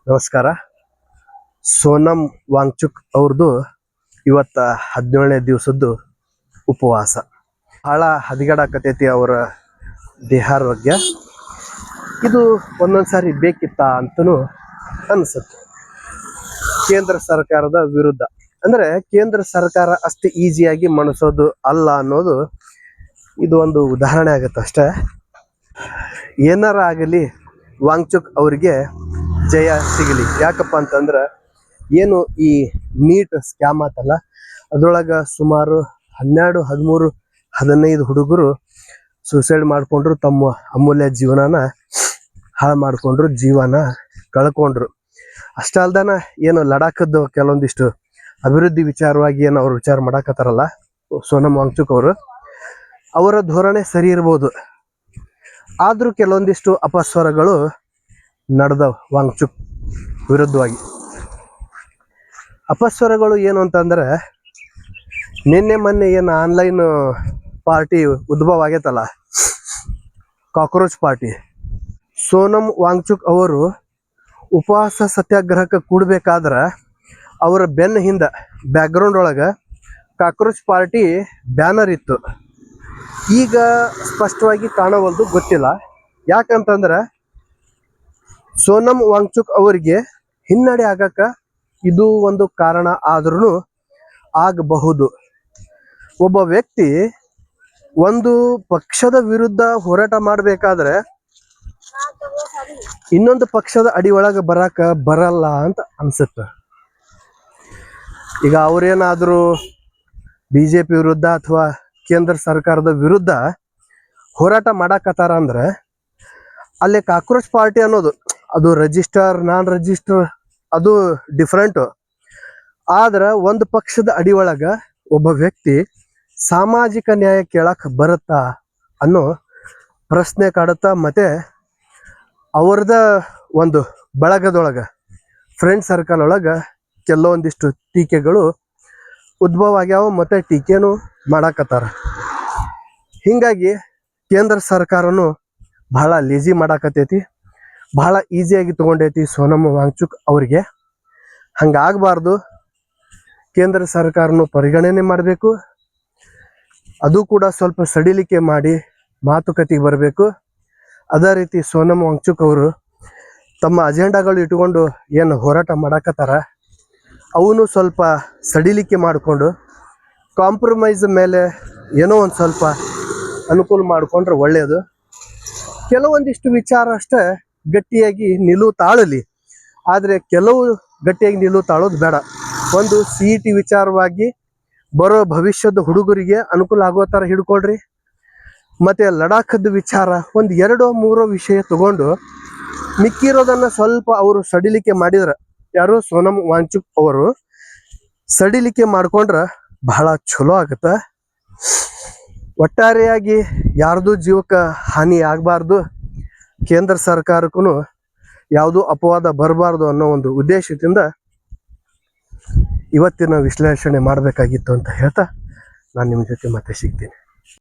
ನಮಸ್ಕಾರ. ಸೋನಂ ವಾಂಗ್ಚುಕ್ ಅವ್ರದ್ದು ಇವತ್ತ 17ನೇ ದಿವಸದ್ದು ಉಪವಾಸ. ಬಹಳ ಹದಿಗಡಾಕತೈತಿ ಅವರ ದೇಹಾರೋಗ್ಯ. ಇದು ಒಂದೊಂದ್ಸಾರಿ ಬೇಕಿತ್ತ ಅಂತನೂ ಅನ್ಸುತ್ತೆ. ಕೇಂದ್ರ ಸರ್ಕಾರದ ವಿರುದ್ಧ ಅಂದ್ರೆ ಕೇಂದ್ರ ಸರ್ಕಾರ ಅಷ್ಟು ಈಸಿಯಾಗಿ ಮಣಿಸೋದು ಅಲ್ಲ ಅನ್ನೋದು ಇದು ಒಂದು ಉದಾಹರಣೆ ಆಗುತ್ತೆ ಅಷ್ಟೇ. ಏನಾರ ಆಗಲಿ ವಾಂಗ್ಚುಕ್ ಅವರಿಗೆ ಜಯ ಸಿಗಲಿ. ಯಾಕಪ್ಪ ಅಂತಂದ್ರೆ ಏನು ಈ ನೀಟ್ ಸ್ಕ್ಯಾಮ್ ಆತಲ್ಲ, ಅದ್ರೊಳಗೆ ಸುಮಾರು 12, 13, 15 ಹುಡುಗರು ಸೂಸೈಡ್ ಮಾಡಿಕೊಂಡ್ರು, ತಮ್ಮ ಅಮೂಲ್ಯ ಜೀವನನ ಹಾಳು ಮಾಡಿಕೊಂಡ್ರು, ಜೀವನ ಕಳ್ಕೊಂಡ್ರು. ಅಷ್ಟೇ ಅಲ್ದಾನ ಏನು ಲಡಾಖದ್ದು ಕೆಲವೊಂದಿಷ್ಟು ಅಭಿವೃದ್ಧಿ ವಿಚಾರವಾಗಿ ಏನು ಅವ್ರು ವಿಚಾರ ಮಾಡಾಕತ್ತಾರಲ್ಲ ಸೋನಂ ವಾಂಗ್ಚುಕ್ ಅವರು, ಅವರ ಧೋರಣೆ ಸರಿ ಇರ್ಬೋದು, ಆದರೂ ಕೆಲವೊಂದಿಷ್ಟು ಅಪಸ್ವರಗಳು ನಡೆದವು ವಾಂಗ್ಚುಕ್ ವಿರುದ್ಧವಾಗಿ. ಅಪಸ್ವರಗಳು ಏನು ಅಂತಂದ್ರೆ, ಮೊನ್ನೆ ಏನು ಆನ್ಲೈನ್ ಪಾರ್ಟಿ ಉದ್ಭವ ಆಗೈತಲ್ಲ, ಕಾಕ್ರೋಚ್ ಪಾರ್ಟಿ. ಸೋನಂ ವಾಂಗ್ಚುಕ್ ಅವರು ಉಪವಾಸ ಸತ್ಯಾಗ್ರಹಕ್ಕೆ ಕೂಡಬೇಕಾದ್ರೆ ಅವರ ಬೆನ್ನ ಹಿಂದೆ ಬ್ಯಾಕ್ಗ್ರೌಂಡ್ ಒಳಗೆ ಕಾಕ್ರೋಚ್ ಪಾರ್ಟಿ ಬ್ಯಾನರ್ ಇತ್ತು. ಈಗ ಸ್ಪಷ್ಟವಾಗಿ ಕಾಣವಲ್ದು, ಗೊತ್ತಿಲ್ಲ ಯಾಕಂತಂದ್ರೆ ಸೋನಂ ವಾಂಗ್ಚುಕ್ ಅವರಿಗೆ ಹಿನ್ನಡೆ ಆಗಕ್ಕ ಇದು ಒಂದು ಕಾರಣ ಆದ್ರೂ ಆಗಬಹುದು. ಒಬ್ಬ ವ್ಯಕ್ತಿ ಒಂದು ಪಕ್ಷದ ವಿರುದ್ಧ ಹೋರಾಟ ಮಾಡಬೇಕಾದ್ರೆ ಇನ್ನೊಂದು ಪಕ್ಷದ ಅಡಿ ಒಳಗೆ ಬರಲ್ಲ ಅಂತ ಅನ್ಸುತ್ತೆ. ಈಗ ಅವ್ರೇನಾದ್ರೂ BJP ವಿರುದ್ಧ ಅಥವಾ ಕೇಂದ್ರ ಸರ್ಕಾರದ ವಿರುದ್ಧ ಹೋರಾಟ ಮಾಡಾಕತ್ತಾರ ಅಂದ್ರೆ ಅಲ್ಲಿ ಕಾಕ್ರೋಚ್ ಪಾರ್ಟಿ ಅನ್ನೋದು ಅದು ರಿಜಿಸ್ಟರ್ ನಾನ್ ರಿಜಿಸ್ಟರ್ ಅದು ಡಿಫ್ರೆಂಟು. ಆದ್ರೆ ಒಂದು ಪಕ್ಷದ ಅಡಿ ಒಳಗ ಒಬ್ಬ ವ್ಯಕ್ತಿ ಸಾಮಾಜಿಕ ನ್ಯಾಯ ಕೇಳಕ್ ಬರುತ್ತಾ ಅನ್ನೋ ಪ್ರಶ್ನೆ ಕಾಡುತ್ತಾ. ಮತ್ತೆ ಅವ್ರದ ಒಂದು ಬಳಗದೊಳಗ ಫ್ರೆಂಡ್ ಸರ್ಕಲ್ ಒಳಗ ಕೆಲವೊಂದಿಷ್ಟು ಟೀಕೆಗಳು ಉದ್ಭವ ಆಗ್ಯಾವ, ಮತ್ತೆ ಟೀಕೆನೂ ಮಾಡಾಕತ್ತಾರ. ಹಿಂಗಾಗಿ ಕೇಂದ್ರ ಸರ್ಕಾರನು ಬಹಳ ಲೇಜಿ ಮಾಡಾಕತೈತಿ, ಬಹಳ ಈಸಿಯಾಗಿ ತಗೊಂಡೈತಿ ಸೋನಂ ವಾಂಗ್ಚುಕ್ ಅವರಿಗೆ. ಹಂಗಾಗಬಾರ್ದು. ಕೇಂದ್ರ ಸರ್ಕಾರನು ಪರಿಗಣನೆ ಮಾಡಬೇಕು, ಅದು ಕೂಡ ಸ್ವಲ್ಪ ಸಡಿಲಿಕೆ ಮಾಡಿ ಮಾತುಕತೆಗೆ ಬರಬೇಕು. ಅದೇ ರೀತಿ ಸೋನಂ ವಾಂಗ್ಚುಕ್ ಅವರು ತಮ್ಮ ಅಜೆಂಡಾಗಳು ಇಟ್ಕೊಂಡು ಏನು ಹೋರಾಟ ಮಾಡಾಕತ್ತಾರ ಅವನು ಸ್ವಲ್ಪ ಸಡಿಲಿಕೆ ಮಾಡಿಕೊಂಡು ಕಾಂಪ್ರಮೈಸ್ ಮೇಲೆ ಏನೋ ಒಂದು ಸ್ವಲ್ಪ ಅನುಕೂಲ ಮಾಡಿಕೊಂಡ್ರೆ ಒಳ್ಳೆಯದು. ಕೆಲವೊಂದಿಷ್ಟು ವಿಚಾರ ಅಷ್ಟೇ ಗಟ್ಟಿಯಾಗಿ ನಿಲುವು ತಾಳಲಿ, ಆದರೆ ಕೆಲವು ಗಟ್ಟಿಯಾಗಿ ನಿಲುವು ತಾಳೋದು ಬೇಡ. ಒಂದು CET ವಿಚಾರವಾಗಿ ಬರೋ ಭವಿಷ್ಯದ ಹುಡುಗರಿಗೆ ಅನುಕೂಲ ಆಗೋ ಥರ ಹಿಡ್ಕೊಳ್ರಿ. ಮತ್ತು ಲಡಾಖದ ವಿಚಾರ ಒಂದು 2-3 ವಿಷಯ ತಗೊಂಡು ಮಿಕ್ಕಿರೋದನ್ನು ಸ್ವಲ್ಪ ಅವರು ಸಡಿಲಿಕೆ ಮಾಡಿದ್ರೆ, ಯಾರು ಸೋನಂ ವಾಂಗ್ಚುಕ್ ಅವರು ಸಡಿಲಿಕೆ ಮಾಡ್ಕೊಂಡ್ರೆ ಬಹಳ ಚಲೋ ಆಗುತ್ತೆ. ಒಟ್ಟಾರೆಯಾಗಿ ಯಾರ್ದು ಜೀವಕ್ಕೆ ಹಾನಿ ಆಗಬಾರ್ದು, ಕೇಂದ್ರ ಸರ್ಕಾರಕ್ಕೂ ಯಾವುದೂ ಅಪವಾದ ಬರಬಾರ್ದು ಅನ್ನೋ ಒಂದು ಉದ್ದೇಶದಿಂದ ಇವತ್ತಿನ ವಿಶ್ಲೇಷಣೆ ಮಾಡಬೇಕಾಗಿತ್ತು ಅಂತ ಹೇಳ್ತಾ ನಾನು ನಿಮ್ಮ ಜೊತೆ ಮತ್ತೆ ಸಿಗ್ತೀನಿ.